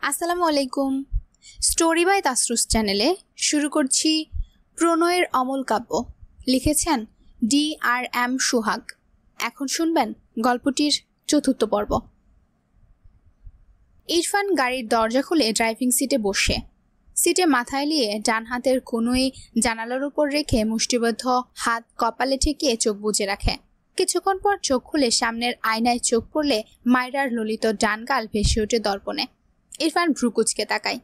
আসসালামু আলাইকুম। Story by তাসরুস চ্যানেলে শুরু করছি প্রণয়ের অমল কাব্য। লিখেছেন DRM সোহাগ। এখন শুনবেন গল্পটির চতুর্থ পর্ব। ইরফান গাড়ির দরজা খুলে ড্রাইভিং সিটে বসে, সিটে মাথা এলিয়ে ডান হাতের কোনোই জানালার উপর রেখে মুষ্টিবদ্ধ হাত কপালে ঠেকিয়ে চোখ বুজে রাখে। কিছুক্ষণ পর চোখ খুলে সামনের আয়নায় চোখ পড়লে মায়রার ললিত ডান গাল ভেসে ওঠে দর্পণে। ইরফান ভ্রুকুচকে তাকায়।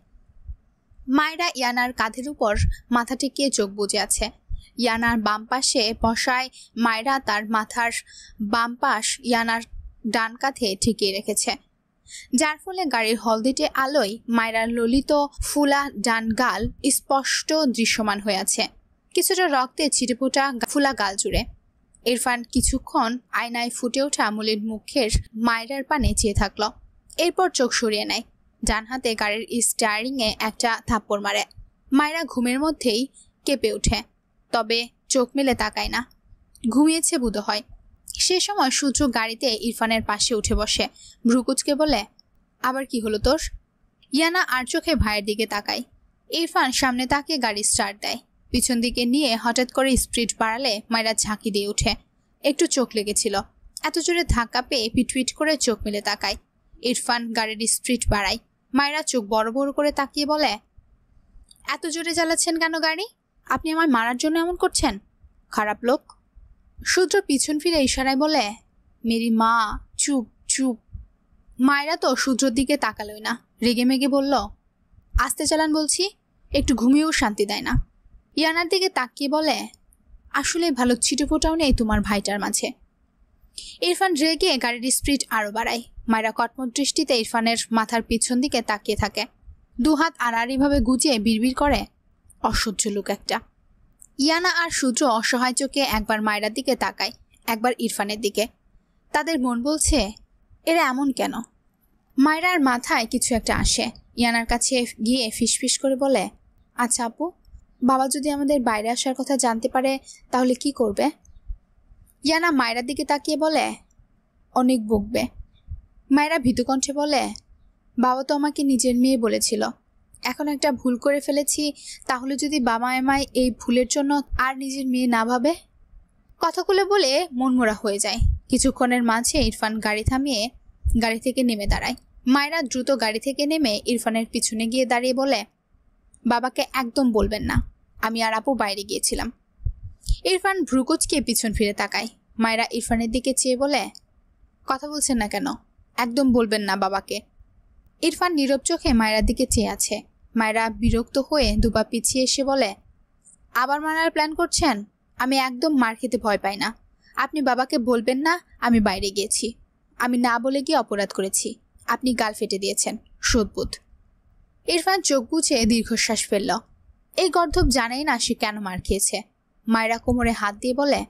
মায়রা ইয়ানার কাঁধের উপর মাথা ঠেকিয়ে চোখ বুজে আছে। ইয়ানার বাম পাশে বসায় মায়রা তার মাথার বাম পাশ ইয়ানার ডান কাঁধে ঠেকিয়ে রেখেছে, যার ফলে গাড়ির হলদিটে আলোয় মায়রার ললিত ফুলা ডান গাল স্পষ্ট দৃশ্যমান হয়ে আছে, কিছুটা রক্তে ছিটেফোঁটা ফুলা গাল জুড়ে। ইরফান কিছুক্ষণ আয়নায় ফুটে ওঠা মলিন মুখের মায়রার পানে চেয়ে থাকল, এরপর চোখ সরিয়ে নেয়। ডান হাতে গাড়ির স্টিয়ারিংয়ে একটা থাপ্পড় মারে। মায়রা ঘুমের মধ্যেই কেঁপে ওঠে, তবে চোখ মেলে তাকায় না, ঘুমিয়েছে বোধ হয়। সে সময় সূর্য গাড়িতে ইরফানের পাশে উঠে বসে, ভ্রুকুচকে বলে, আবার কি হলো তোর? ইয়ানা আর চোখে ভাইয়ের দিকে তাকায়। ইরফান সামনে তাকিয়ে গাড়ি স্টার্ট দেয়। পিছন দিকে নিয়ে হঠাৎ করে স্পিড বাড়ালে মায়রা ঝাঁকি দিয়ে ওঠে। একটু চোখ লেগেছিল, এত জোরে ধাক্কা পেয়ে পিটপিট করে চোখ মেলে তাকায়। ইরফান গাড়ির স্পিড বাড়ায়। মায়রা চোখ বড় বড় করে তাকিয়ে বলে, এত জোরে চালাচ্ছেন কেন গাড়ি? আপনি আমার মারার জন্য এমন করছেন? খারাপ লোক। সূর্য পিছন ফিরে ইশারায় বলে, মেরি মা চুপ চুপ। মায়রা তো সূর্যর দিকে তাকালোই না, রেগে মেগে বলল, আস্তে চালান বলছি, একটু ঘুমিয়েও শান্তি দেয় না। ইয়ানার দিকে তাকিয়ে বলে, আসলে ভালো ছিটেফোঁটাও নেই তোমার ভাইটার মাঝে। ইরফান রেগে গাড়ির স্পিড আরো বাড়ায়। মায়রা কটমট দৃষ্টিতে ইরফানের মাথার পিছন দিকে তাকিয়ে থাকে, দুহাত আড়াআড়িভাবে গুজিয়ে বিড়বিড় করে, অসহ্য লোক একটা। ইয়ানা আর সূর্য অসহায় চোখে একবার মায়রার দিকে তাকায়, একবার ইরফানের দিকে। তাদের মন বলছে, এরা এমন কেন? মায়রার মাথায় কিছু একটা আসে। ইয়ানার কাছে গিয়ে ফিসফিস করে বলে, আচ্ছা আপু, বাবা যদি আমাদের বাইরে আসার কথা জানতে পারে তাহলে কি করবে? ইয়ানা মায়রার দিকে তাকিয়ে বলে, অনেক বকবে। মায়রা ভীতু কণ্ঠে বলে, বাবা তো আমাকে নিজের মেয়ে বলেছিল, এখন একটা ভুল করে ফেলেছি, তাহলে যদি বাবা আমায় এই ভুলের জন্য আর নিজের মেয়ে না ভাবে? কথাগুলো বলে মনমরা হয়ে যায়। কিছুক্ষণের মাঝে ইরফান গাড়ি থামিয়ে গাড়ি থেকে নেমে দাঁড়ায়। মায়রা দ্রুত গাড়ি থেকে নেমে ইরফানের পিছনে গিয়ে দাঁড়িয়ে বলে, বাবাকে একদম বলবেন না, আমি আর আপু বাইরে গিয়েছিলাম। ইরফান ভ্রুকুচকে পিছন ফিরে তাকায়। মায়রা ইরফানের দিকে চেয়ে বলে, কথা বলছেন না কেন? একদম বলবেন না বাবাকে। ইরফান নীরব চোখে মায়রার দিকে চেয়ে আছে। মায়রা বিরক্ত হয়ে দুপা পিছিয়ে এসে বলে, আবার মারার প্ল্যান করছেন? আমি একদম মার খেতে ভয় পাই না। আপনি বাবাকে বলবেন না আমি বাইরে গিয়েছি, আমি না বলে গিয়ে অপরাধ করেছি, আপনি গাল ফেটে দিয়েছেন, শোধবোধ। ইরফান চোখ বুঝে দীর্ঘশ্বাস ফেলল। এই গর্ধব জানেই না সে কেন মার খেয়েছে। মায়রা কোমরে হাত দিয়ে বলে,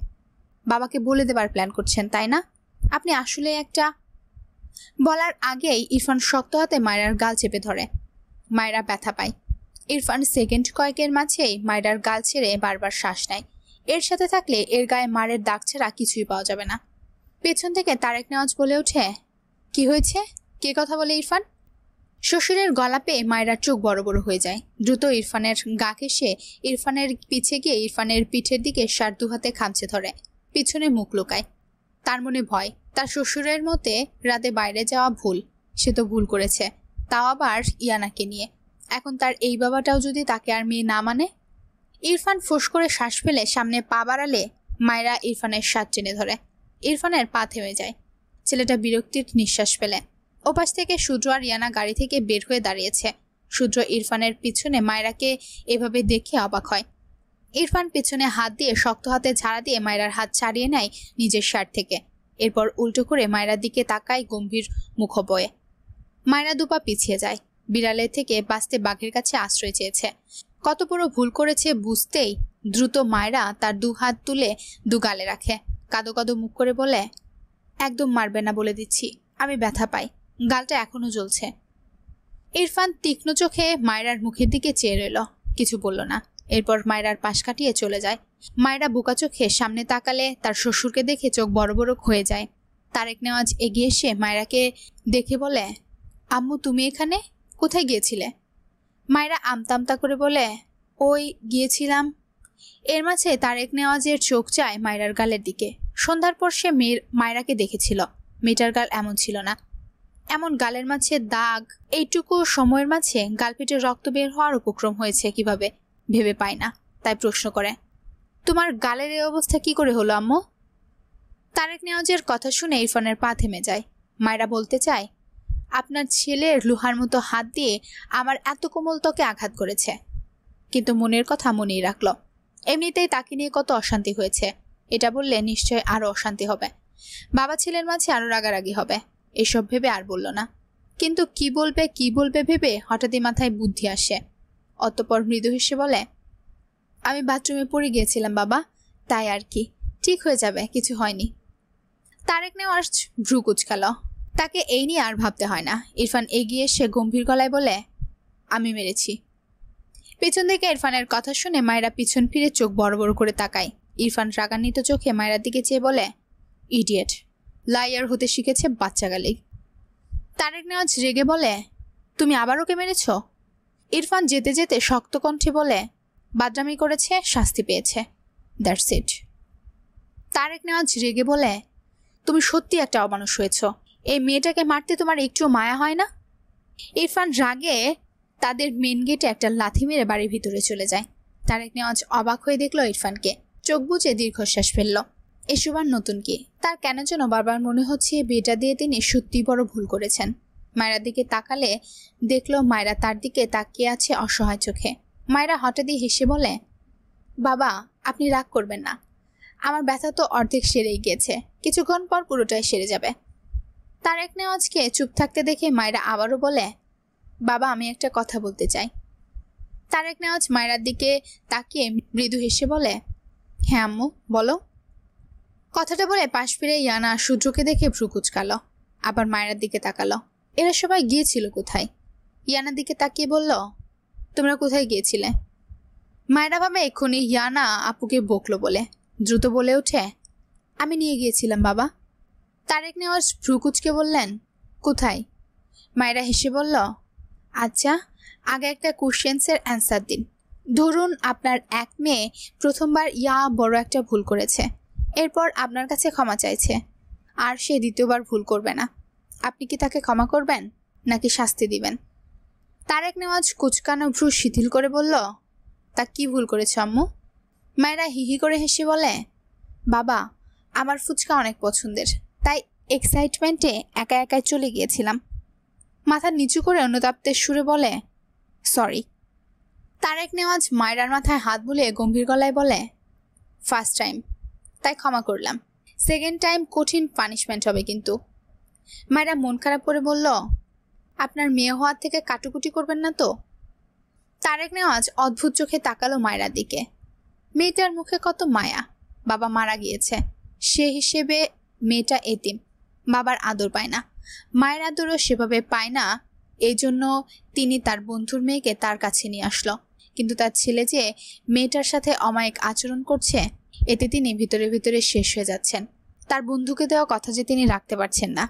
বাবাকে বলে দেবার প্ল্যান করছেন তাই না? আপনি আসলে একটা। বলার আগেই ইরফান শক্ত হাতে মায়রার গাল চেপে ধরে। মায়রা ব্যথা পায়। ইরফান সেকেন্ড কয়েকের মাঝেই মায়রার গাল ছেড়ে বারবার শ্বাস নেয়। এর সাথে থাকলে এর গায়ে মারের দাগ ছাড়া কিছুই পাওয়া যাবে না। পেছন থেকে তারেক নেওয়াজ বলে ওঠে, কি হয়েছে? কে কথা বলে ইরফান? শ্বশুরের গলা পেয়ে মায়রার চোখ বড় বড় হয়ে যায়। দ্রুত ইরফানের গা ঘেঁষে ইরফানের পিছে গিয়ে ইরফানের পিঠের দিকে সার দু হাতে খামচে ধরে, পিছনে মুখ লুকায়। তার মনে ভয়, তার শ্বশুরের মতে রাতে বাইরে যাওয়া ভুল, সে তো ভুল করেছে, তাও আবার ইয়ানাকে নিয়ে। এখন তার এই বাবাটাও যদি তাকে আর মেয়ে না মানে। ইরফান ফোঁস করে শ্বাস ফেলে সামনে পা বাড়ালে মায়রা ইরফানের শার্ট টেনে ধরে। ইরফানের পা থেমে যায়। ছেলেটা বিরক্তির নিঃশ্বাস ফেলে। ওপাশ থেকে সূর্য আর ইয়ানা গাড়ি থেকে বের হয়ে দাঁড়িয়েছে। সূর্য ইরফানের পিছনে মায়রাকে এভাবে দেখে অবাক হয়। ইরফান পেছনে হাত দিয়ে শক্ত হাতে ঝাড়া দিয়ে মায়রার হাত ছাড়িয়ে নেয় নিজের শার্ট থেকে। এরপর উল্টো করে মায়রার দিকে তাকায় গম্ভীর মুখবয়ে। মায়রা দুপা পিছিয়ে যায়। বিড়ালের থেকে বাঁচতে বাঘের কাছে আশ্রয় চেয়েছে। কত বড় ভুল করেছে বুঝতেই দ্রুত মায়রা তার দু হাত তুলে দু গালে রাখে, কাদো কাদো মুখ করে বলে, একদম মারবে না বলে দিচ্ছি, আমি ব্যথা পাই, গালটা এখনো জ্বলছে। ইরফান তীক্ষ্ণ চোখে মায়রার মুখের দিকে চেয়ে রইল, কিছু বলল না। এরপর মায়রার পাশ কাটিয়ে চলে যায়। মায়রা বোকা চোখে সামনে তাকালে তার শ্বশুরকে দেখে চোখ বড় বড় হয়ে যায়। তারেক নেওয়াজ এগিয়ে এসে মায়রাকে দেখে বলে, আম্মু তুমি এখানে? কোথায় গিয়েছিলে? মায়েরা আমতামতা করে বলে, ওই গিয়েছিলাম। এর মাঝে তারেক নেওয়াজের চোখ যায় মায়রার গালের দিকে। সন্ধ্যার পর সে মায়রাকে দেখেছিল। মেয়েটার গাল এমন ছিল না। এমন গালের মাঝে দাগ, এইটুকু সময়ের মাঝে গালপিটের রক্ত বের হওয়ার উপক্রম হয়েছে কিভাবে ভেবে পায় না। তাই প্রশ্ন করে, তোমার গালের এই অবস্থা কি করে হলো আম্মু? তারেক নেওয়াজের কথা শুনে ইরফানের পা থেমে যায়। মায়রা বলতে চায়, আপনার ছেলের লোহার মতো হাত দিয়ে আমার এত কোমল ত্বকে আঘাত করেছে। কিন্তু মনের কথা মনেই রাখল। এমনিতেই তাকে নিয়ে কত অশান্তি হয়েছে, এটা বললে নিশ্চয় আরো অশান্তি হবে, বাবা ছেলের মাঝে আরো রাগারাগি হবে। এসব ভেবে আর বলল না। কিন্তু কি বলবে ভেবে হঠাৎই মাথায় বুদ্ধি আসে। অতঃপর মৃদু হেসে বলে, আমি বাথরুমে পড়ে গিয়েছিলাম বাবা, তাই আর কি, ঠিক হয়ে যাবে, কিছু হয়নি। তারেক নেওয়াজ ভ্রু কুচকাল। তাকে এই নিয়ে আর ভাবতে হয় না। ইরফান এগিয়ে এসে গম্ভীর গলায় বলে, আমি মেরেছি। পেছন থেকে ইরফানের কথা শুনে মায়েরা পিছন ফিরে চোখ বড় বড় করে তাকায়। ইরফান রাগান্বিত চোখে মায়েরার দিকে চেয়ে বলে, ইডিয়েট, লাইয়ার হতে শিখেছে বাচ্চা গালেই। তারেক নেওয়াজ রেগে বলে, তুমি আবার ওকে মেরেছ? ইরফান যেতে যেতে শক্ত কণ্ঠে বলে, বাদরামি করেছে, শাস্তি পেয়েছে, দ্যাটস ইট। তারেক নেওয়াজ রেগে বলে, তুমি সত্যি একটা অমানুষ হয়েছ। এই মেয়েটাকে মারতে তোমার একটু মায়া হয় না? ইরফান রাগে তাদের মেন গেটে একটা লাথি মেরে বাড়ির ভিতরে চলে যায়। তারেক নেওয়াজ অবাক হয়ে দেখলো ইরফানকে। চোখ বুজে দীর্ঘশ্বাস ফেলল। এসব আর নতুন কি? তার কেন যেন বারবার মনে হচ্ছে বিয়েটা দিয়ে তিনি সত্যি বড় ভুল করেছেন। মায়েরার দিকে তাকালে দেখলো মায়েরা তার দিকে তাকিয়ে আছে অসহায় চোখে। মায়েরা হঠাৎই হেসে বলে, বাবা আপনি রাগ করবেন না, আমার ব্যথা তো অর্ধেক সেরেই গিয়েছে, কিছুক্ষণ পর পুরোটাই সেরে যাবে। তারেক নেওয়াজকে চুপ থাকতে দেখে মায়েরা আবারও বলে, বাবা আমি একটা কথা বলতে চাই। তারেক নেওয়াজ মায়েরার দিকে তাকিয়ে মৃদু হেসে বলে, হ্যাঁ আম্মু বলো। কথাটা বলে পাশ ফিরে ইয়ানা সূর্যকে দেখে ভ্রু কুচকালো। আবার মায়েরার দিকে তাকালো। এরা সবাই গিয়েছিল কোথায়? ইয়ানার দিকে তাকিয়ে বলল, তোমরা কোথায় গিয়েছিলে? মায়েরা ভাবে এক্ষুনি ইয়ানা আপুকে বকলো বলে। দ্রুত বলে ওঠে, আমি নিয়ে গিয়েছিলাম বাবা। তারেক নেওয়াজ ভ্রু কুচকে বললেন, কোথায়? মায়েরা হেসে বলল, আচ্ছা আগে একটা কোশ্চেন্সের অ্যান্সার দিন। ধরুন আপনার এক মেয়ে প্রথমবার বড় একটা ভুল করেছে, এরপর আপনার কাছে ক্ষমা চাইছে, আর সে দ্বিতীয়বার ভুল করবে না, আপনি কি তাকে ক্ষমা করবেন নাকি শাস্তি দিবেন? তারেক নেওয়াজ কুচকানো ভ্রু শিথিল করে বলল, তা কি ভুল করেছ আম্মু? মায়েরা হিহি করে হেসে বলে, বাবা আমার ফুচকা অনেক পছন্দের, তাই এক্সাইটমেন্টে একা একাই চলে গিয়েছিলাম। মাথা নিচু করে অনুতাপ্তের সুরে বলে, সরি। তারেক নেওয়াজ মায়েরার মাথায় হাত বুলিয়ে গম্ভীর গলায় বলে, ফার্স্ট টাইম, তাই ক্ষমা করলাম, সেকেন্ড টাইম কঠিন পানিশমেন্ট হবে কিন্তু। মায়েরা মন খারাপ করে বলল, আপনার মেয়ে হওয়ার থেকে কাটুকুটি করবেন না তো? তারেক নেওয়াজ অদ্ভুত চোখে তাকালো মায়েরার দিকে। মেয়েটার মুখে কত মায়া। বাবা মারা গিয়েছে, সে হিসেবে মেয়েটা এতিম, বাবার আদর পায় না, মায়ের আদরও সেভাবে পায় না। এই জন্য তিনি তার বন্ধুর মেয়েকে তার কাছে নিয়ে আসলো। কিন্তু তার ছেলে যে মেয়েটার সাথে অমায়িক আচরণ করছে, এতে তিনি ভিতরে ভিতরে শেষ হয়ে যাচ্ছেন। তার বন্ধুকে দেওয়া কথা যে তিনি রাখতে পারছেন না,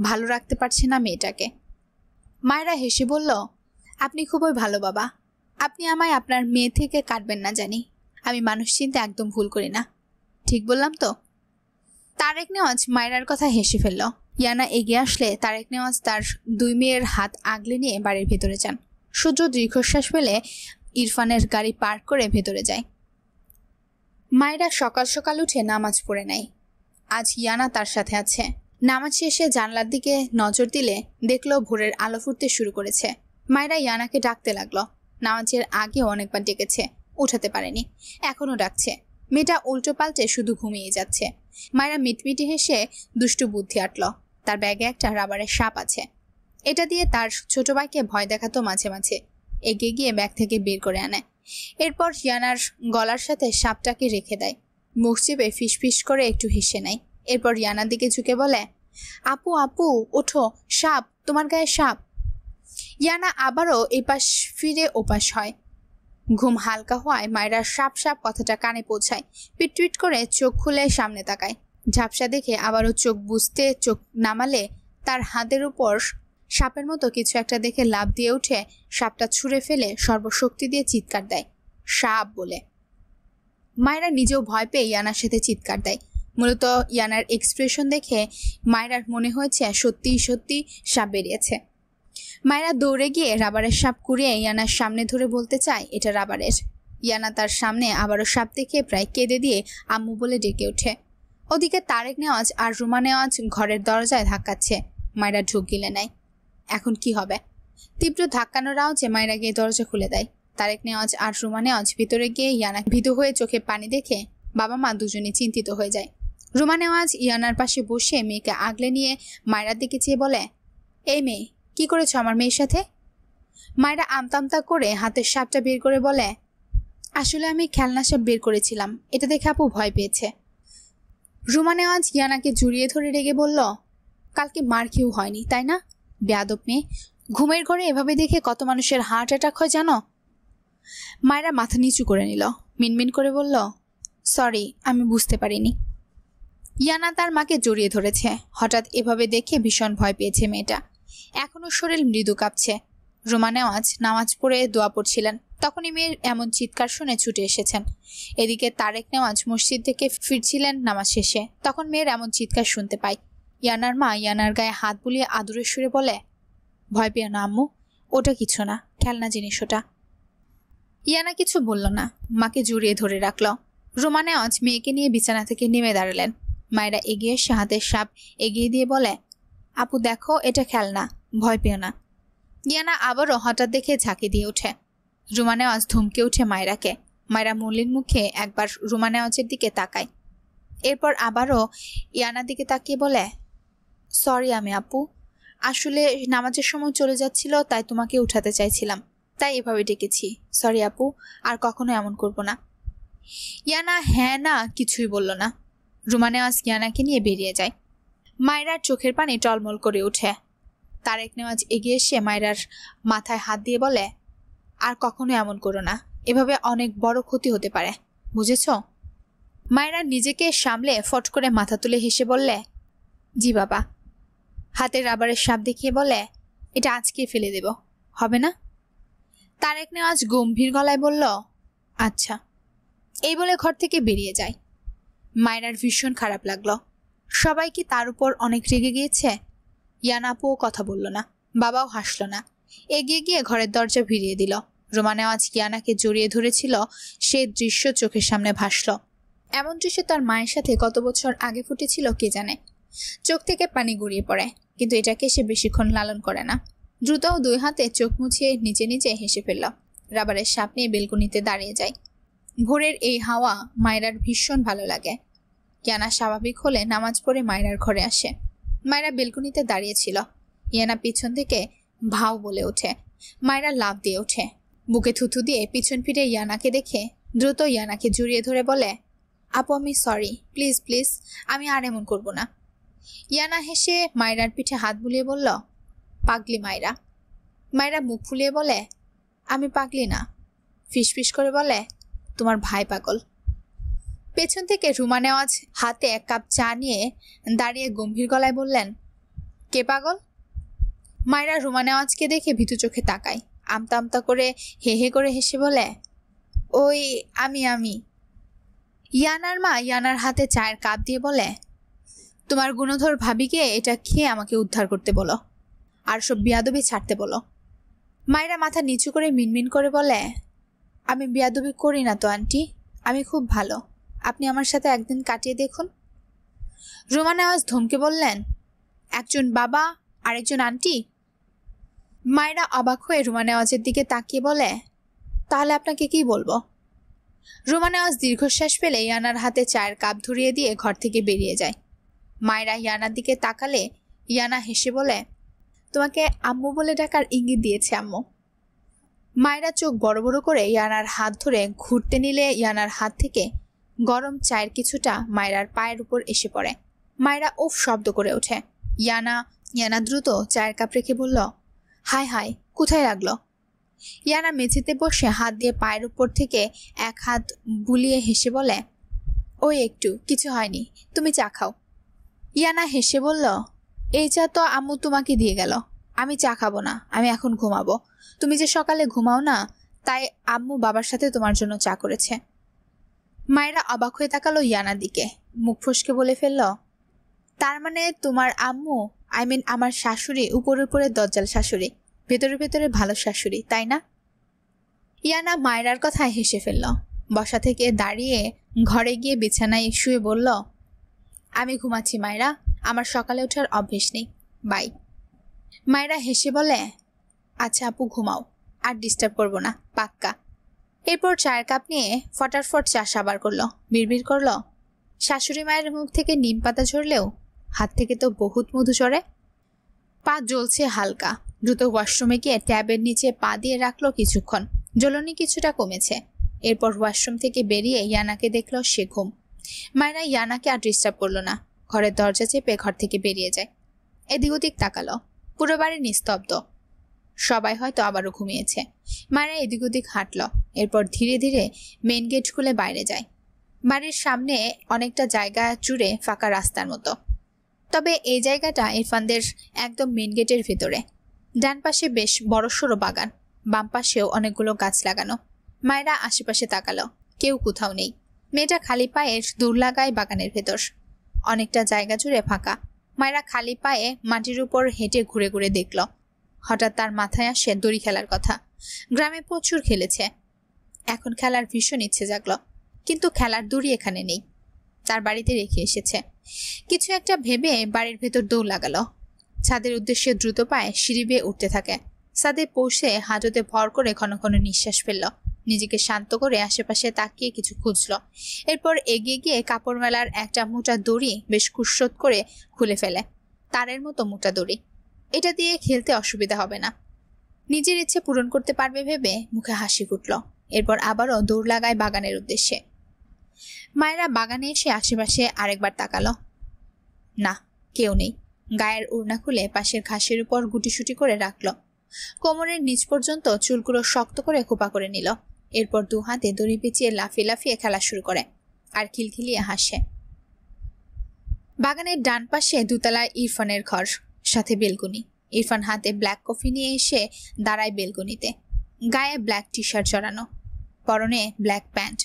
ভালো রাখতে পারছেন না মেয়েটাকে। মায়েরা হেসে বলল, আপনি খুবই ভালো বাবা, আপনি আমায় আপনার মেয়ে থেকে কাটবেন না জানি, আমি মানুষ চিনতে একদম ভুল করি না, ঠিক বললাম তো? তারেক নেওয়াজ মায়েরার কথা হেসে ফেলল। ইয়ানা এগিয়ে আসলে তারেক নেওয়াজ তার দুই মেয়ের হাত আগলে নিয়ে বাড়ির ভেতরে যান। সূর্য দীর্ঘশ্বাস ফেলে ইরফানের গাড়ি পার্ক করে ভেতরে যায়। মায়েরা সকাল সকাল উঠে নামাজ পড়ে নেয়। আজ ইয়ানা তার সাথে আছে। নামাজ শেষে জানলার দিকে নজর দিলে দেখলো ভোরের আলো ফুটতে শুরু করেছে। মায়েরা ইয়ানাকে ডাকতে লাগলো। নামাজের আগেও অনেকবার ডেকেছে, উঠাতে পারেনি, এখনো ডাকছে। মেয়েটা উল্টো পাল্টে শুধু ঘুমিয়ে যাচ্ছে। মায়েরা মিটমিটি হেসে দুষ্টু বুদ্ধি আটল। তার ব্যাগে একটা রাবারের সাপ আছে, এটা দিয়ে তার ছোট ভাইকে ভয় দেখাতো মাঝে মাঝে। এগিয়ে গিয়ে ব্যাগ থেকে বের করে আনে। এরপর ইয়ানার গলার সাথে সাপটাকে রেখে দেয়। মুখ চেপে ফিসফিস করে একটু হেসে নেয়। এরপর ইয়ানার দিকে ঝুঁকে বলে, আপু আপু ওঠো, সাপ, তোমার গায়ে সাপ। ইয়ানা আবারও এপাশ ফিরে ওপাশ হয়। ঘুম হালকা হওয়ায় মায়েরার সাপ সাপ কথাটা কানে পৌঁছায়। পিটপিট করে চোখ খুলে সামনে তাকায়। ঝাপসা দেখে আবারও চোখ বুঝতে চোখ নামালে তার হাতের উপর সাপের মতো কিছু একটা দেখে লাফ দিয়ে উঠে সাপটা ছুঁড়ে ফেলে সর্বশক্তি দিয়ে চিৎকার দেয়, সাপ বলে। মায়েরা নিজেও ভয় পেয়ে ইয়ানার সাথে চিৎকার দেয়। মূলত ইয়ানার এক্সপ্রেশন দেখে মায়েরার মনে হয়েছে সত্যি সত্যি সাপ বেরিয়েছে। মায়েরা দৌড়ে গিয়ে রাবারের সাপ কুড়িয়ে ইয়ানার সামনে ধরে বলতে চায় এটা রাবারের। ইয়ানা তার সামনে আবারও সাপ দেখে প্রায় কেঁদে দিয়ে আম্মু বলে ডেকে ওঠে। ওদিকে তারেক নেওয়াজ আর রুমা নেওয়াজ ঘরের দরজায় ধাক্কাচ্ছে। মায়েরা ঢুক গিলে নেয়। এখন কি হবে? তীব্র ধাক্কানোর আওয়াজে মায়েরা গিয়ে দরজা খুলে দেয়। তারেক নেওয়াজ আর রুমা নেওয়াজ ভিতরে গিয়ে ইয়ানা ভীতু হয়ে চোখে পানি দেখে বাবা মা দুজনে চিন্তিত হয়ে যায়। রুমা নেওয়াজ ইয়ানার পাশে বসে মেয়েকে আগলে নিয়ে মায়েরার দিকে চেয়ে বলে, এই মেয়ে, কি করেছো আমার মেয়ের সাথে? মায়েরা আমতামতা করে হাতের সাপটা বের করে বলে, আসলে আমি খেলনা সাপ বের করেছিলাম, এটা দেখে আপু ভয় পেয়েছে। রুমা নেওয়াজ ইয়ানাকে জড়িয়ে ধরে রেগে বলল, কালকে মার খেয়েও হয়নি তাই না? বেয়াদব মেয়ে, ঘুমের ঘরে এভাবে দেখে কত মানুষের হার্ট অ্যাটাক হয় জানো? মায়েরা মাথা নিচু করে নিল, মিনমিন করে বলল, সরি, আমি বুঝতে পারিনি। ইয়ানা তার মাকে জড়িয়ে ধরেছে। হঠাৎ এভাবে দেখে ভীষণ ভয় পেয়েছে মেয়েটা। এখনও শরীর মৃদু কাঁপছে। রুমা নেওয়াজ নামাজ পড়ে দোয়া পড়ছিলেন, তখনই মেয়ের এমন চিৎকার শুনে ছুটে এসেছেন। এদিকে তারেক নেওয়াজ মসজিদ থেকে ফিরছিলেন নামাজ শেষে, তখন মেয়ের এমন চিৎকার শুনতে পায়। ইয়ানার মা ইয়ানার গায়ে হাত বুলিয়ে আদুরের সুরে বলে, ভয় পেও না আম্মু, ওটা কিছু না, খেলনা জিনিস ওটা। ইয়ানা কিছু বলল না, মাকে জড়িয়ে ধরে রাখল। রুমা নেওয়াজ মেয়েকে নিয়ে বিছানা থেকে নেমে দাঁড়ালেন। মায়েরা এগিয়ে এসে হাতের সাপ এগিয়ে দিয়ে বলে, আপু দেখো, এটা খেলনা, ভয় পেও না। ইয়ানা আবারও হঠাৎ দেখে ঝাঁকি দিয়ে ওঠে। রুমা নেওয়াজ ধমকে উঠে মায়েরাকে। মায়েরা মলিন মুখে একবার রুমা নেওয়াজের দিকে তাকায়, এরপর আবারও ইয়ানার দিকে তাকিয়ে বলে, সরি আমি আপু, আসলে নামাজের সময় চলে যাচ্ছিল, তাই তোমাকে উঠাতে চাইছিলাম, তাই এভাবে ডেকেছি, সরি আপু, আর কখনো এমন করব না। ইয়ানা হ্যাঁ না কিছুই বলল না। রুমা নেওয়াজ ইয়ানাকে নিয়ে বেরিয়ে যায়। মায়েরার চোখের পানি টলমল করে ওঠে। তারেক নেওয়াজ এগিয়ে এসে মায়েরার মাথায় হাত দিয়ে বলে, আর কখনো এমন করো না, এভাবে অনেক বড় ক্ষতি হতে পারে, বুঝেছ? মায়েরা নিজেকে সামলে ফট করে মাথা তুলে হেসে বললে, জি বাবা। হাতে রাবারের সাপ দেখিয়ে বলে, এটা আজকে ফেলে দেব, হবে না? তারেক নেওয়াজ গম্ভীর গলায় বলল, আচ্ছা। এই বলে ঘর থেকে বেরিয়ে যায়। মায়েরার ভীষণ খারাপ লাগলো। সবাই কি তার উপর অনেক রেগে গিয়েছে? ইয়ানা আপুও কথা বলল না, বাবাও হাসল না। এগিয়ে গিয়ে ঘরের দরজা ভিড়িয়ে দিল। রুমা নেওয়াজ ইয়ানাকে জড়িয়ে ধরেছিল, সে দৃশ্য চোখের সামনে ভাসল। এমন দৃশ্য তার মায়ের সাথে কত বছর আগে ফুটেছিল কে জানে। চোখ থেকে পানি গড়িয়ে পড়ে, কিন্তু এটাকে সে বেশিক্ষণ লালন করে না। দ্রুত দুই হাতে চোখ মুছিয়ে নিচে নিচে হেসে ফেলল। রাবারের সাপ নিয়ে বেলকনিতে দাঁড়িয়ে যায়। ভোরের এই হাওয়া মায়েরার ভীষণ ভালো লাগে। ইয়ানা স্বাভাবিক হলে নামাজ পড়ে মায়েরার ঘরে আসে। মায়েরা বেলকনিতে দাঁড়িয়েছিল। ইয়ানা পিছন থেকে ভাও বলে ওঠে। মায়েরা লাফ দিয়ে ওঠে, বুকে থুথু দিয়ে পিছন ফিরে ইয়ানাকে দেখে দ্রুত ইয়ানাকে জড়িয়ে ধরে বলে, আপু আমি সরি, প্লিজ প্লিজ, আমি আর এমন করব না। ইয়ানা হেসে মায়েরার পিঠে হাত বুলিয়ে বলল, পাগলি মায়েরা। মায়েরা মুখ ফুলিয়ে বলে, আমি পাগলি না। ফিসফিস করে বলে, তোমার ভাই পাগল। পেছন থেকে রুমা নেওয়াজ হাতে এক কাপ চা নিয়ে দাঁড়িয়ে গম্ভীর গলায় বললেন, কে পাগল? মায়েরা রুমা নেওয়াজকে দেখে ভীতু চোখে তাকায়। আমতা আমতা করে হে হে করে হেসে বলে, ওই আমি। ইয়ানার মা ইয়ানার হাতে চায়ের কাপ দিয়ে বলে, তোমার গুণধর ভাবিকে এটা খেয়ে আমাকে উদ্ধার করতে বলো, আর সব বিয়াদবি ছাড়তে বলো। মায়েরা মাথা নিচু করে মিনমিন করে বলে, আমি বিয়াদবি করি না তো আন্টি, আমি খুব ভালো, আপনি আমার সাথে একদিন কাটিয়ে দেখুন। রুমা নেওয়াজ ধমকে বললেন, একজন বাবা আরেকজন আন্টি? মায়েরা অবাক হয়ে রুমা নেওয়াজের দিকে তাকিয়ে বলে, তাহলে আপনাকে কি বলবো? রুমা নেওয়াজ দীর্ঘশ্বাস ফেলে ইয়ানার হাতে চায়ের কাপ ধরিয়ে দিয়ে ঘর থেকে বেরিয়ে যায়। মায়েরা ইয়ানার দিকে তাকালে ইয়ানা হেসে বলে, তোমাকে আম্মু বলে ডাকার ইঙ্গিত দিয়েছে আম্মু। মায়েরা চোখ বড় বড় করে ইয়ানার হাত ধরে ঘুরতে নিলে ইয়ানার হাত থেকে গরম চায়ের কিছুটা মায়েরার পায়ের উপর এসে পড়ে। মায়েরা উফ শব্দ করে ওঠে। ইয়ানা দ্রুত চায়ের কাপ রেখে বলল, হায় হায়, কোথায় লাগলো? ইয়ানা মেঝেতে বসে হাত দিয়ে পায়ের উপর থেকে এক হাত বুলিয়ে হেসে বলে, ওই একটু, কিছু হয়নি, তুমি চা খাও। ইয়ানা হেসে বলল, এই চা তো আম্মু তোমাকে দিয়ে গেল, আমি চা খাবো না, আমি এখন ঘুমাবো। তুমি যে সকালে ঘুমাও না, তাই আম্মু বাবার সাথে তোমার জন্য চা করেছে। মায়েরা অবাক হয়ে তাকালো ইয়ানার দিকে, মুখ ফসকে বলে ফেলল, তার মানে তোমার আম্মু, আমার শাশুড়ি উপরে উপরে দজ্জাল শাশুড়ি, ভেতরে ভেতরে ভালো শাশুড়ি, তাই না? ইয়ানা মায়েরার কথায় হেসে ফেলল। বসা থেকে দাঁড়িয়ে ঘরে গিয়ে বিছানায় শুয়ে বলল, আমি ঘুমাচ্ছি মায়েরা, আমার সকালে ওঠার অভ্যেস নেই, বাই। মায়েরা হেসে বলে, আচ্ছা আপু ঘুমাও, আর ডিস্টার্ব করবো না, পাক্কা। এরপর চায়ের কাপ নিয়ে ফটাফট চা সাবার করলো, বিড়বিড় করলো, শাশুড়ি মায়ের মুখ থেকে নিম পাতা ঝরলেও হাত থেকে তো বহুত মধু ঝরে। পা জ্বলছে হালকা, দ্রুত ওয়াশরুমে গিয়ে ট্যাবের নিচে পা দিয়ে রাখলো কিছুক্ষণ, জ্বলনি কিছুটা কমেছে। এরপর ওয়াশরুম থেকে বেরিয়ে ইয়ানাকে দেখলো সে ঘুম। মায়েরা ইয়ানাকে আর ডিস্টার্ব করলো না, ঘরের দরজা চেপে ঘর থেকে বেরিয়ে যায়। এদিক ওদিক তাকালো, পুরো বাড়ি নিস্তব্ধ, সবাই হয়তো আবারও ঘুমিয়েছে। মায়েরা এদিক ওদিক হাঁটলো, এরপর ধীরে ধীরে মেন গেট খুলে বাইরে যায়। বাড়ির সামনে অনেকটা জায়গা জুড়ে ফাঁকা রাস্তার মতো, তবে এই জায়গাটা ইরফানদের একদম মেন গেটের ভেতরে। ডান পাশে বেশ বড়সড় বাগান, বাম পাশেও অনেকগুলো গাছ লাগানো। মায়েরা আশেপাশে তাকালো, কেউ কোথাও নেই। মেয়েটা খালি পায়ে দৌড় লাগায় বাগানের ভেতর, অনেকটা জায়গা জুড়ে ফাঁকা। মায়েরা খালি পায়ে মাটির উপর হেঁটে ঘুরে ঘুরে দেখল। হঠাৎ তার মাথায় আসে দড়ি খেলার কথা। গ্রামে প্রচুর খেলেছে, এখন খেলার ভীষণ ইচ্ছে জাগলো, কিন্তু খেলার দড়ি এখানে নেই, তার বাড়িতে রেখে এসেছে। কিছু একটা ভেবে বাড়ির ভেতর দৌড় লাগালো। ছাদের উদ্দেশ্যে দ্রুত পায়ে সিঁড়ি বেয়ে উঠতে থাকে। ছাদে পৌঁছে হাঁটুতে ভর করে ঘন ঘন নিঃশ্বাস ফেলল, নিজেকে শান্ত করে আশেপাশে তাকিয়ে কিছু খুঁজল। এরপর এগিয়ে গিয়ে কাপড় মেলার একটা মোটা দড়ি বেশ কুশত করে খুলে ফেলে। তারের মতো মোটা দড়ি, এটা দিয়ে খেলতে অসুবিধা হবে না, নিজের ইচ্ছে পূরণ করতে পারবে ভেবে মুখে হাসি ফুটল। এরপর আবারও দৌড় লাগায় বাগানের উদ্দেশ্যে। মায়েরা বাগানে এসে আশেপাশে আরেকবার তাকালো, না কেউ নেই। গায়ের ওড়না খুলে পাশের ঘাসের উপর গুটিসুটি করে রাখলো, কোমরের নিচ পর্যন্ত চুলগুলো শক্ত করে খোপা করে নিল। এরপর দু হাতে দড়ি পেঁচিয়ে লাফিয়ে লাফিয়ে খেলা শুরু করে আর খিলখিলিয়ে হাসে। বাগানের ডান পাশে দুতলায় ইরফানের ঘর, সাথে বেলকনি। ইরফান হাতে ব্ল্যাক কফি নিয়ে এসে দাঁড়ায় বেলকনিতে, গায়ে ব্ল্যাক টি শার্ট জড়ানো, পরনে ব্ল্যাক প্যান্ট।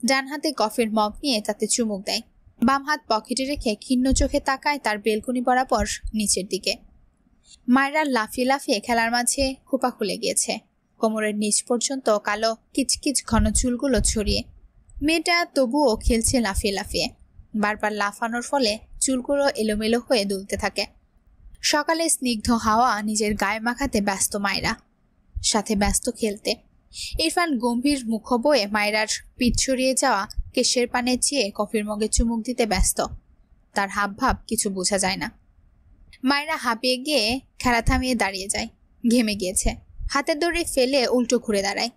ডান হাতে কফির মগ নিয়ে তাতে চুমুক দেয়, বাম হাত পকেটে রেখে ক্ষীণ চোখে তাকায় তার বেলকনি বরাবর নিচের দিকে। মায়েরা লাফিয়ে লাফিয়ে খেলার মাঝে খোপা খুলে গিয়েছে, কোমরের নিচ পর্যন্ত কালো কিচকিচ ঘন চুলগুলো ছড়িয়ে। মেয়েটা তবুও খেলছে লাফিয়ে লাফিয়ে, বারবার লাফানোর ফলে চুলগুলো এলোমেলো হয়ে দুলতে থাকে। সকালে স্নিগ্ধ হাওয়া নিজের গায়ে মাখাতে ব্যস্ত মায়েরা, সাথে ব্যস্ত খেলতে। ইরফান গম্ভীর মুখ বয়ে মায়েরার পিঠ ছড়িয়ে যাওয়া কেশের পানে চেয়ে কফির মগে চুমুক দিতে ব্যস্ত, তার হাবভাব কিছু বোঝা যায় না। মায়েরা হাঁপিয়ে গিয়ে খেলা থামিয়ে দাঁড়িয়ে যায়, ঘেমে গিয়েছে। হাতের দড়ি ফেলে উল্টো ঘুরে দাঁড়ায়।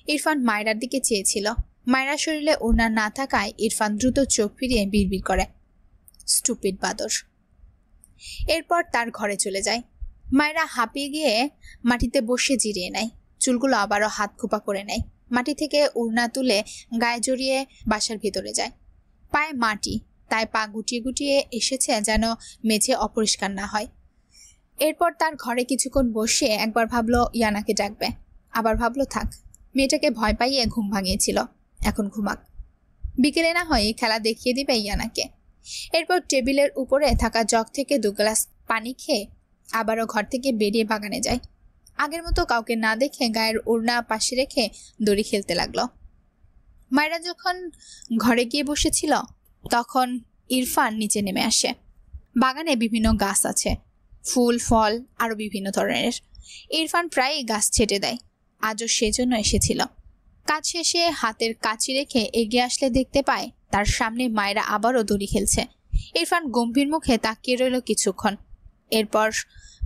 ইরফান মায়েরার দিকে চেয়েছিল, মায়েরার শরীরে ওড়না না থাকায় ইরফান দ্রুত চোখ ফিরিয়ে বিড়বিড় করে, স্টুপিড বাদর। এরপর তার ঘরে চলে যায়। মায়েরা হাঁপিয়ে গিয়ে মাটিতে বসে জিরিয়ে নেয়, চুলগুলো আবারও হাত খোপা করে নেয়। মাটি থেকে ওড়না তুলে গায়ে জড়িয়ে বাসার ভিতরে যায়। পায়ে মাটি, তাই পা গুটিয়ে গুটিয়ে এসেছে যেন মেঝে অপরিষ্কার না হয়। এরপর তার ঘরে কিছুক্ষণ বসে একবার ভাবলো ইয়ানাকে ডাকবে, আবার ভাবলো থাক, মেয়েটাকে ভয় পাইয়ে ঘুম ভাঙিয়েছিল, এখন ঘুমাক, বিকেলে না হয় খেলা দেখিয়ে দিবে ইয়ানাকে। এরপর টেবিলের উপরে থাকা জগ থেকে 2 গ্লাস পানি খেয়ে আবারও ঘর থেকে বেরিয়ে বাগানে যায়। আগের মতো কাউকে না দেখে গায়ের ওড়না পাশে রেখে দড়ি খেলতে লাগলো। মায়েরা যখন ঘরে গিয়ে বসেছিল তখন ইরফান নিচে নেমে আসে। বাগানে বিভিন্ন গাছ আছে, ফুল ফল আরো বিভিন্ন ধরনের। ইরফান প্রায়ই গাছ ছেটে দেয়, আজও সেজন্য এসেছিল। কাজ শেষে হাতের কাঁচি রেখে এগিয়ে আসলে দেখতে পায় তার সামনে মায়েরা আবারও দড়ি খেলছে। ইরফান গম্ভীর মুখে তাকিয়ে রইল কিছুক্ষণ, এরপর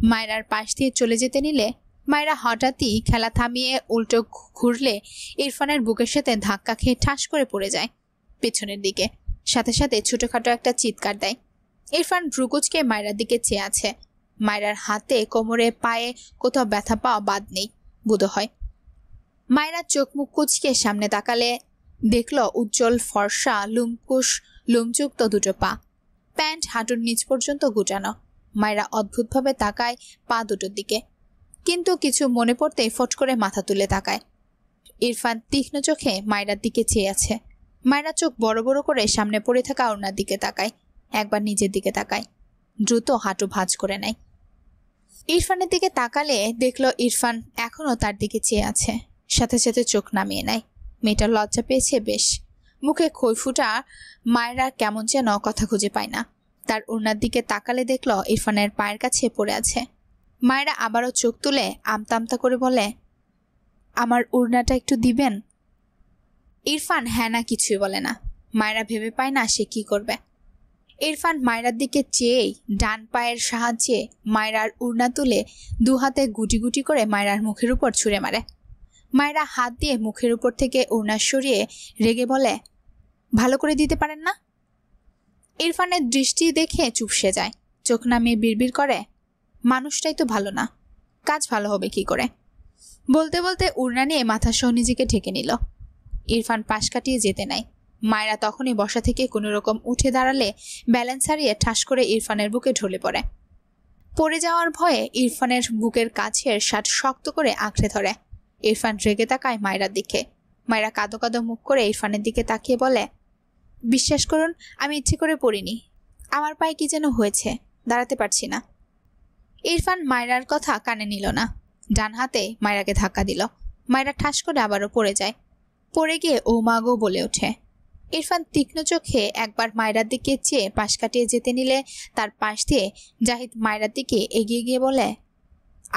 মায়েরার পাশ দিয়ে চলে যেতে নিলে মায়েরা হঠাৎই খেলা থামিয়ে উল্টো ঘুরলে ইরফানের বুকের সাথে ধাক্কা খেয়ে ঠাস করে পড়ে যায় পেছনের দিকে, সাথে সাথে ছোটখাটো একটা চিৎকার দেয়। ইরফান ভ্রুকুচকে মায়েরার দিকে চেয়ে আছে। মায়েরার হাতে কোমরে পায়ে কোথাও ব্যথা পাওয়া বাদ নেই বোধ হয়। মায়েরা চোখ মুখ কুচকে সামনে তাকালে দেখল উজ্জ্বল ফর্সা লোমযুক্ত দুটো পা, প্যান্ট হাঁটুর নিচ পর্যন্ত গুটানো, মায়েরা অদ্ভুতভাবে তাকায় পা দুটোর দিকে, কিন্তু কিছু মনে পড়তেই ফট করে মাথা তুলে তাকায়। ইরফান তীক্ষ্ণ চোখে মায়েরার দিকে চেয়ে আছে। মায়েরা চোখ বড় বড় করে সামনে পড়ে থাকা ওড়নার দিকে তাকায়, একবার নিজের দিকে তাকায়, দ্রুত হাঁটু ভাঁজ করে নেয়। ইরফানের দিকে তাকালে দেখলো ইরফান এখনো তার দিকে চেয়ে আছে। সাথে সাথে চোখ নামিয়ে নেয়। মেয়েটা লজ্জা পেয়েছে বেশ, মুখে খই ফুটা। মায়েরা কেমন যেন কথা খুঁজে পায় না। তার ওড়নার দিকে তাকালে দেখলো ইরফানের পায়ের কাছে পড়ে আছে। মায়েরা আবারও চোখ তুলে আমতা আমতা করে বলে, আমার ওড়নাটা একটু দিবেন? ইরফান হ্যাঁ না কিছুই বলে না। মায়েরা ভেবে পায় না সে কি করবে। ইরফান মায়েরার দিকে চেয়েই ডান পায়ের সাহায্যে মায়েরার ওড়না তুলে দু হাতে গুটি গুটি করে মায়েরার মুখের উপর ছুঁড়ে মারে। মায়েরা হাত দিয়ে মুখের উপর থেকে ওড়না সরিয়ে রেগে বলে, ভালো করে দিতে পারেন না? ইরফানের দৃষ্টি দেখে চুপসে যায়, চোখ নামিয়ে বিড়বিড় করে, মানুষটাই তো ভালো না, কাজ ভালো হবে কি করে? বলতে বলতে ওড়না নিয়ে মাথা সহ নিজেকে ঢেকে নিল। ইরফান পাশ কাটিয়ে যেতে নেয়। মায়েরা তখনই বসা থেকে কোনো রকম উঠে দাঁড়ালে ব্যালেন্স হারিয়ে ঠাস করে ইরফানের বুকে ঢলে পড়ে। পড়ে যাওয়ার ভয়ে ইরফানের বুকের কাছের শার্ট শক্ত করে আঁকড়ে ধরে। ইরফান রেগে তাকায় মায়েরার দিকে। মায়েরা কাঁদো কাঁদো মুখ করে ইরফানের দিকে তাকিয়ে বলে, বিশ্বাস করুন আমি ইচ্ছে করে পড়িনি, আমার পায়ে কি যেন হয়েছে, দাঁড়াতে পারছি না। ইরফান মায়েরার কথা কানে নিল না, ডান হাতে মায়েরাকে ধাক্কা দিল। মায়েরা ঠাস করে আবারও পড়ে যায়। পড়ে গিয়ে ও মাগো বলে ওঠে। ইরফান তীক্ষ্ণ চোখে একবার মায়েরার দিকে চেয়ে পাশ কাটিয়ে যেতে নিলে তার পাশ দিয়ে জাহিদ মায়েরার দিকে এগিয়ে গিয়ে বলে,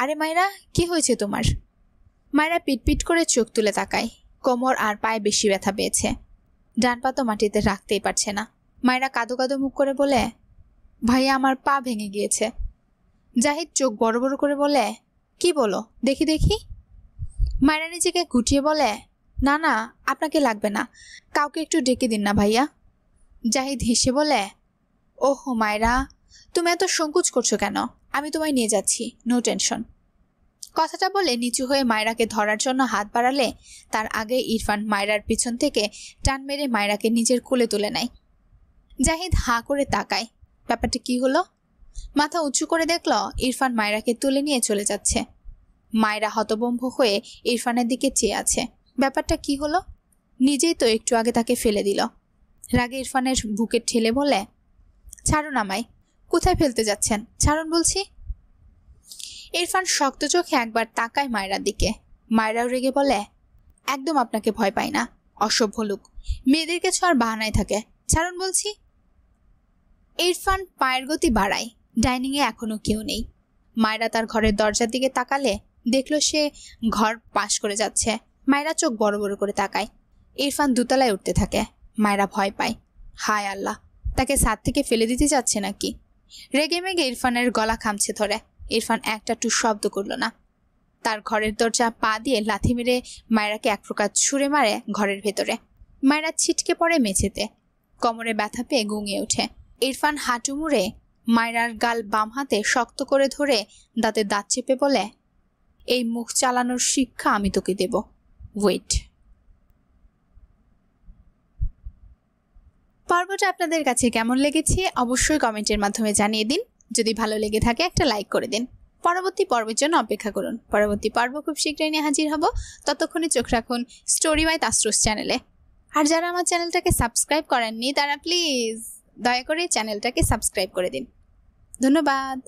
আরে মায়েরা, কি হয়েছে তোমার? মায়েরা পিটপিট করে চোখ তুলে তাকায়। কোমর আর পায়ে বেশি ব্যথা পেয়েছে, ডান পা তো মাটিতে রাখতেই পারছে না। মায়েরা কাঁদো কাঁদো মুখ করে বলে, ভাইয়া আমার পা ভেঙে গিয়েছে। জাহিদ চোখ বড় বড় করে বলে, কি বলো, দেখি দেখি। মায়েরা নিজেকে গুটিয়ে বলে, না না, আপনাকে লাগবে না, কাউকে একটু ডেকে দিন না ভাইয়া। জাহিদ হেসে বলে, ওহো মায়েরা, তুমি এত সংকোচ করছো কেন? আমি তোমায় নিয়ে যাচ্ছি, নো টেনশন। কথাটা বলে নিচু হয়ে মায়েরাকে ধরার জন্য হাত বাড়ালে তার আগে ইরফান মায়েরার পিছন থেকে টান মেরে মায়েরাকে নিজের কোলে তুলে নেয়। জাহিদ হাঁ করে তাকায়, ব্যাপারটা কি হলো? মাথা উঁচু করে দেখল ইরফান মায়েরাকে তুলে নিয়ে চলে যাচ্ছে। মায়েরা হতভম্ব হয়ে ইরফানের দিকে চেয়ে আছে। ব্যাপারটা কি হলো? নিজেই তো একটু আগে তাকে ফেলে দিল। রাগে ইরফানের বুকে ঠেলে বলে, ছাড়ুন আমায়, কোথায় ফেলতে যাচ্ছেন, ছাড়ুন বলছি। ইরফান শক্ত চোখে একবার তাকায় মায়েরার দিকে। মায়েরাও রেগে বলে, একদম আপনাকে ভয় পাই না, অসভ্য লোক, মেয়েদেরকে ছোঁয়ার বাহানায় থাকে, ছাড়ুন বলছি। ইরফান পায়ের গতি বাড়ায়। ডাইনিংয়ে এখনো কেউ নেই। মায়েরা তার ঘরের দরজার দিকে তাকালে দেখলো সে ঘর পাশ করে যাচ্ছে। মায়েরা চোখ বড় বড় করে তাকায়। ইরফান দোতলায় উঠতে থাকে। মায়েরা ভয় পায়। হায় আল্লাহ, তাকে ছাদ থেকে ফেলে দিতে যাচ্ছে নাকি? রেগে মেগে ইরফানের গলা খামছে ধরে। ইরফান একটা টু শব্দ করল না। তার ঘরের দরজা পা দিয়ে লাথি মেরে মায়েরাকে এক প্রকার ছুঁড়ে মারে ঘরের ভেতরে। মায়েরা ছিটকে পড়ে মেঝেতে, কোমরে ব্যথা পেয়ে গুঙিয়ে ওঠে। ইরফান হাঁটু মুড়ে মায়েরার গাল বাম হাতে শক্ত করে ধরে দাঁতে দাঁত চেপে বলে, এই মুখ চালানোর শিক্ষা আমি তোকে দেব, ওয়েট। পর্বটা আপনাদের কাছে কেমন লেগেছে অবশ্যই কমেন্টের মাধ্যমে জানিয়ে দিন। যদি ভালো লেগে থাকে একটা লাইক করে দিন। পরবর্তী পর্বের জন্য অপেক্ষা করুন। পরবর্তী পর্ব খুব শীঘ্রই নিয়ে হাজির হব। ততক্ষণে চোখ রাখুন স্টোরি বাই তাসরুস চ্যানেলে। আর যারা আমার চ্যানেলটাকে সাবস্ক্রাইব করেননি তারা প্লিজ দয়া করে চ্যানেলটাকে সাবস্ক্রাইব করে দিন। ধন্যবাদ।